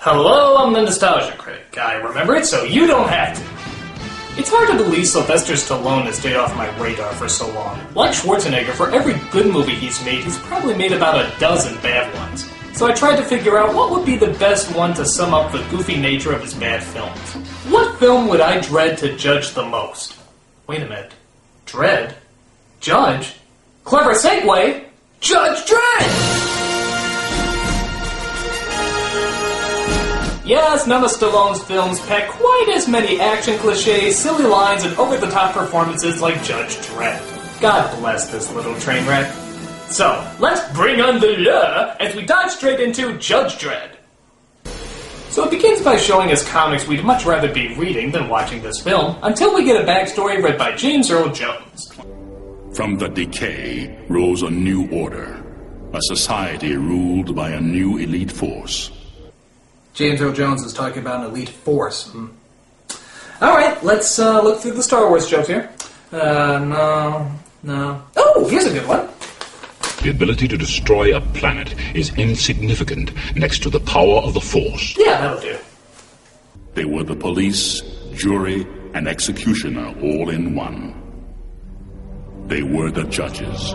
Hello, I'm the Nostalgia Critic. I remember it so you don't have to. It's hard to believe Sylvester Stallone has stayed off my radar for so long. Like Schwarzenegger, for every good movie he's made, he's probably made about a dozen bad ones. So I tried to figure out what would be the best one to sum up the goofy nature of his bad films. What film would I dread to judge the most? Wait a minute. Dredd? Judge? Clever segue! Judge Dredd! Yes, none of Stallone's films pack quite as many action cliches, silly lines, and over-the-top performances like Judge Dredd. God bless this little train wreck. So, let's bring on the law as we dive straight into Judge Dredd. So it begins by showing us comics we'd much rather be reading than watching this film, until we get a backstory read by James Earl Jones. From the decay rose a new order, a society ruled by a new elite force. James Earl Jones is talking about an elite force. Alright, let's look through the Star Wars jokes here. No. Oh, here's a good one. The ability to destroy a planet is insignificant next to the power of the Force. Yeah, that'll do. They were the police, jury, and executioner all in one. They were the judges.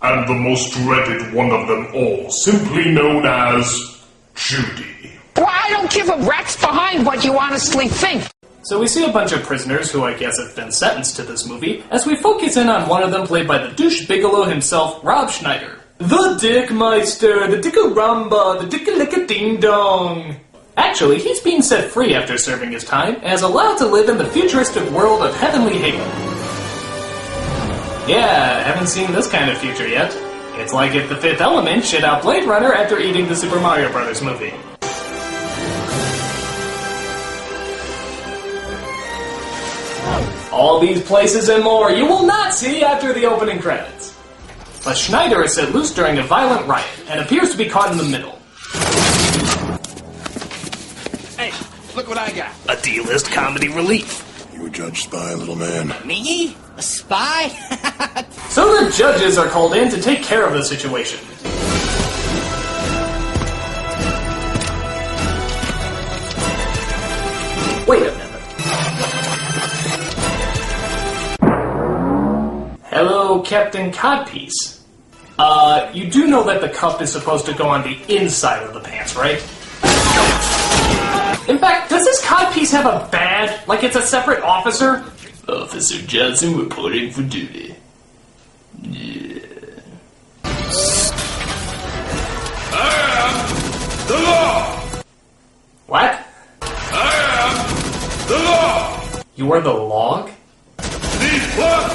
And the most dreaded one of them all, simply known as Judy. Well, I don't give a rat's behind what you honestly think. So we see a bunch of prisoners who I guess have been sentenced to this movie, as we focus in on one of them played by the douche Bigelow himself, Rob Schneider. The Dickmeister, the Dickaramba, the Dicka-licka-ding-dong. Actually, he's being set free after serving his time, and is allowed to live in the futuristic world of Heavenly Haven. Yeah, haven't seen this kind of future yet. It's like if The Fifth Element shit out Blade Runner after eating the Super Mario Bros. Movie. All these places and more you will not see after the opening credits. But Schneider is set loose during a violent riot, and appears to be caught in the middle. Hey, look what I got. A D-list comedy relief. You a judge spy, little man? Me? A spy? So the judges are called in to take care of the situation. Wait a minute. Hello, Captain Codpiece. You do know that the cup is supposed to go on the inside of the pants, right? In fact, does this codpiece have a badge? Like it's a separate officer? Officer Johnson reporting for duty. Yeah. I am the law! What? I am the law! You are the log? These plugs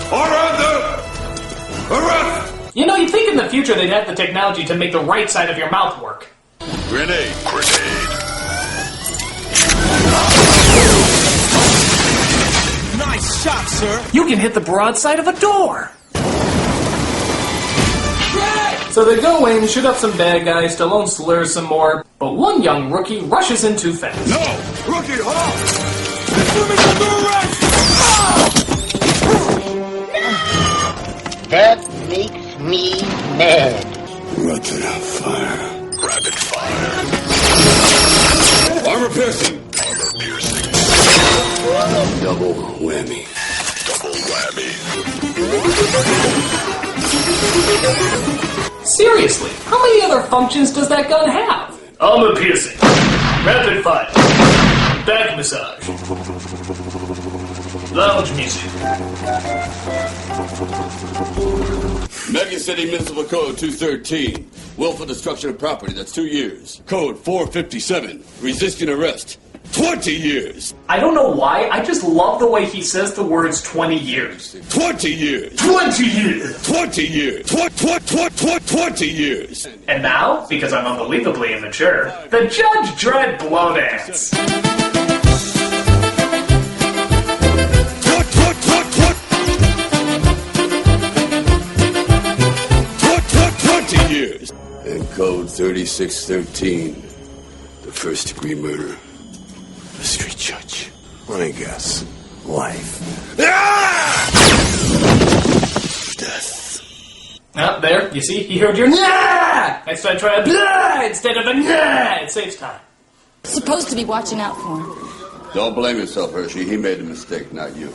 are under arrest! You know, you'd think in the future they'd have the technology to make the right side of your mouth work. Grenade. Nice shot, sir. You can hit the broadside of a door. So they go in, shoot up some bad guys, Stallone slurs some more, but one young rookie rushes in too fast. No! Rookie, halt! That makes me mad. Rapid fire. Rapid fire. Armor piercing. Double whammy. Seriously, how many other functions does that gun have? Armor piercing. Rapid fire. Back massage. Lounge music. Megan City Municipal Code 213. Willful destruction of property, that's 2 years. Code 457. Resisting arrest. 20 years! I don't know why, I just love the way he says the words 20 years. 20 years! 20 years! 20 years! 20 years! And now, because I'm unbelievably immature, the Judge Dredd blow dance. 20 years! And code 3613. The first degree murder. The street judge. Let me guess. Life. Death. Now, there, you see? He heard your nah! Next time try a blah instead of a nah! It saves time. Supposed to be watching out for him. Don't blame yourself, Hershey. He made a mistake, not you.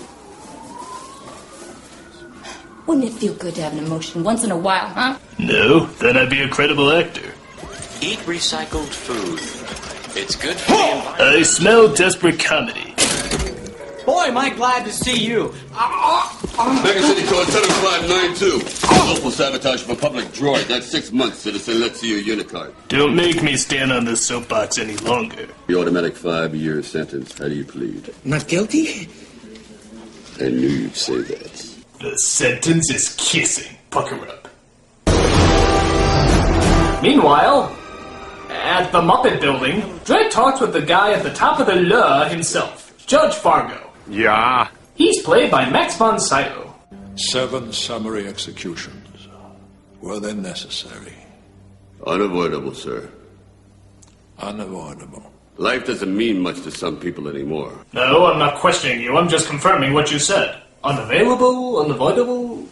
Wouldn't it feel good to have an emotion once in a while, huh? No, then I'd be a credible actor. Eat recycled food. It's good for the environment. I smell desperate comedy. Boy, am I glad to see you. Mega City Code 7592. Willful sabotage of a public droid. That's 6 months, citizen. Let's see your unicard. Don't make me stand on this soapbox any longer. The automatic 5-year sentence. How do you plead? Not guilty? I knew you'd say that. The sentence is kissing. Pucker up. Meanwhile, at the Muppet Building, Dredd talks with the guy at the top of the law himself, Judge Fargo. Yeah. He's played by Max von Sydow. 7 summary executions. Were they necessary? Unavoidable, sir. Unavoidable. Life doesn't mean much to some people anymore. No, I'm not questioning you. I'm just confirming what you said. Unavailable, unavoidable.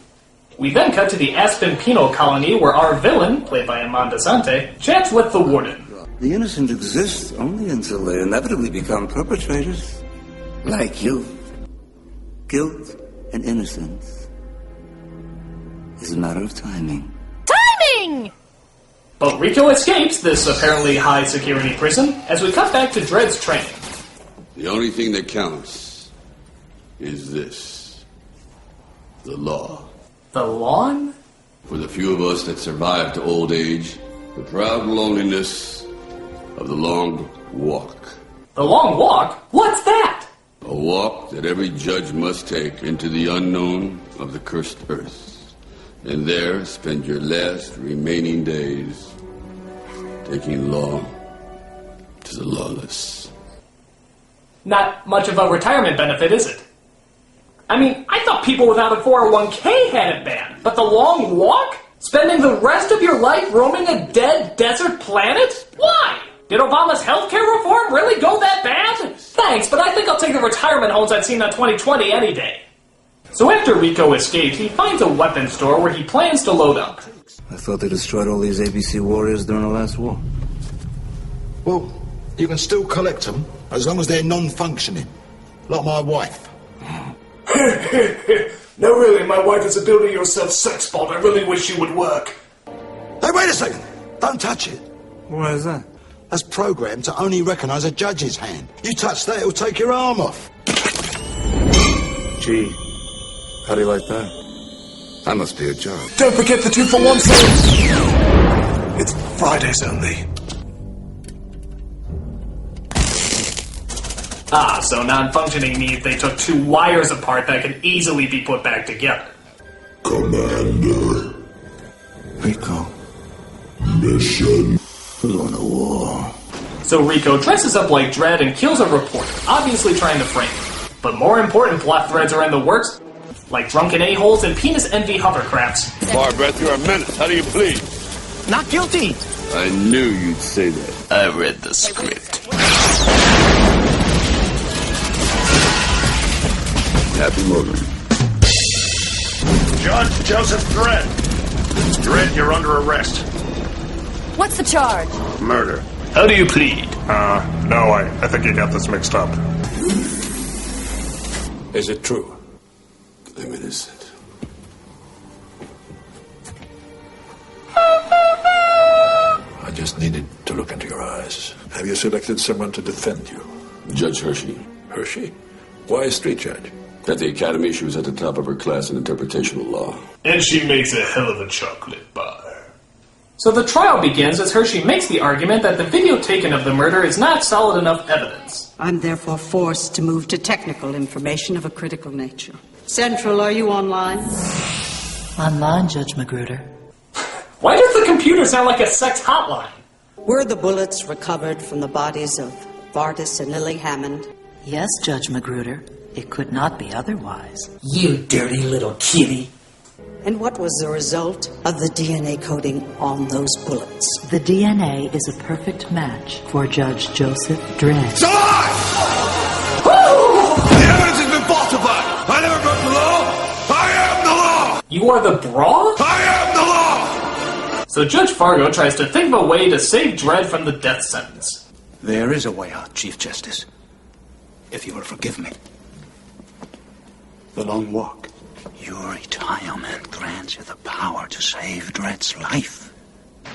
We then cut to the Aspen Penal Colony where our villain, played by Amanda Sante, chats with the warden. The innocent exist only until they inevitably become perpetrators. Like you. Guilt and innocence is a matter of timing. Timing! But Rico escapes this apparently high-security prison as we cut back to Dredd's training. The only thing that counts is this. The law. The lawn? For the few of us that survive to old age, the proud loneliness of the long walk. The long walk? What's that? A walk that every judge must take into the unknown of the cursed earth. And there spend your last remaining days taking law to the lawless. Not much of a retirement benefit, is it? I mean, I thought people without a 401k had it bad, but the long walk? Spending the rest of your life roaming a dead desert planet? Why? Did Obama's healthcare reform really go that bad? Thanks, but I think I'll take the retirement homes I've seen on 2020 any day. So after Rico escapes, he finds a weapons store where he plans to load up. I thought they destroyed all these ABC warriors during the last war. Well, you can still collect them as long as they're non-functioning. Like my wife. No, really, my wife is a build-it-yourself sex bot. I really wish you would work. Hey, wait a second. Don't touch it. Why is that? That's programmed to only recognise a judge's hand. You touch that, it'll take your arm off. Gee, how do you like that? That must be a job. Don't forget the 2-for-1 sale. It's Fridays only. Ah, so non-functioning means they took 2 wires apart that can easily be put back together. Commander. Rico, Mission. we're going to war. So Rico dresses up like Dredd and kills a reporter, obviously trying to frame him. But more important plot threads are in the works, like drunken a-holes and penis envy hovercrafts. Bar breath, you're a menace. How do you plead? Not guilty. I knew you'd say that. I read the script. Happy motoring. Judge Joseph Dredd. Dredd, you're under arrest. What's the charge? Murder. How do you plead? No, I think you got this mixed up. Is it true? I'm innocent. I just needed to look into your eyes. Have you selected someone to defend you? Judge Hershey. Hershey? Why a street judge? At the academy, she was at the top of her class in interpretation of law. And she makes a hell of a chocolate bar. So the trial begins as Hershey makes the argument that the video taken of the murder is not solid enough evidence. I'm therefore forced to move to technical information of a critical nature. Central, are you online? Online, Judge Magruder. Why does the computer sound like a sex hotline? Were the bullets recovered from the bodies of Vardis and Lily Hammond? Yes, Judge Magruder. It could not be otherwise. You dirty little kitty. And what was the result of the DNA coding on those bullets? The DNA is a perfect match for Judge Joseph Dredd. It's a lie! The evidence has been falsified! I never broke the law! I am the law! You are the bra? I am the law! So Judge Fargo tries to think of a way to save Dredd from the death sentence. There is a way out, Chief Justice. If you will forgive me. The long walk. Your retirement grants you the power to save Dredd's life.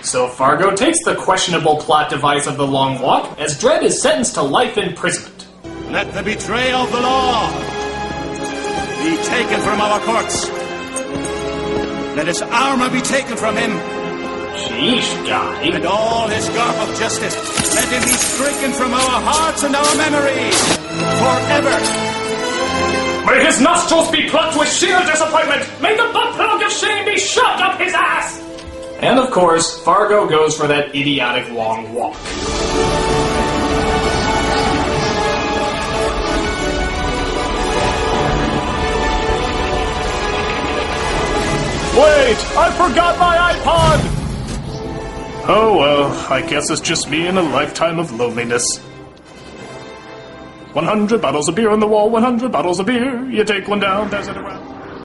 So Fargo takes the questionable plot device of the long walk as Dredd is sentenced to life imprisonment. Let the betrayal of the law be taken from our courts. Let his armor be taken from him. Sheesh, guy. And all his garb of justice, let him be stricken from our hearts and our memories. Forever. May his nostrils be plucked with sheer disappointment. May the butt plug of shame be shoved up his ass. And of course, Fargo goes for that idiotic long walk. Wait! I forgot my iPod! Oh well, I guess it's just me and a lifetime of loneliness. 100 bottles of beer on the wall, 100 bottles of beer. You take one down, pass it around.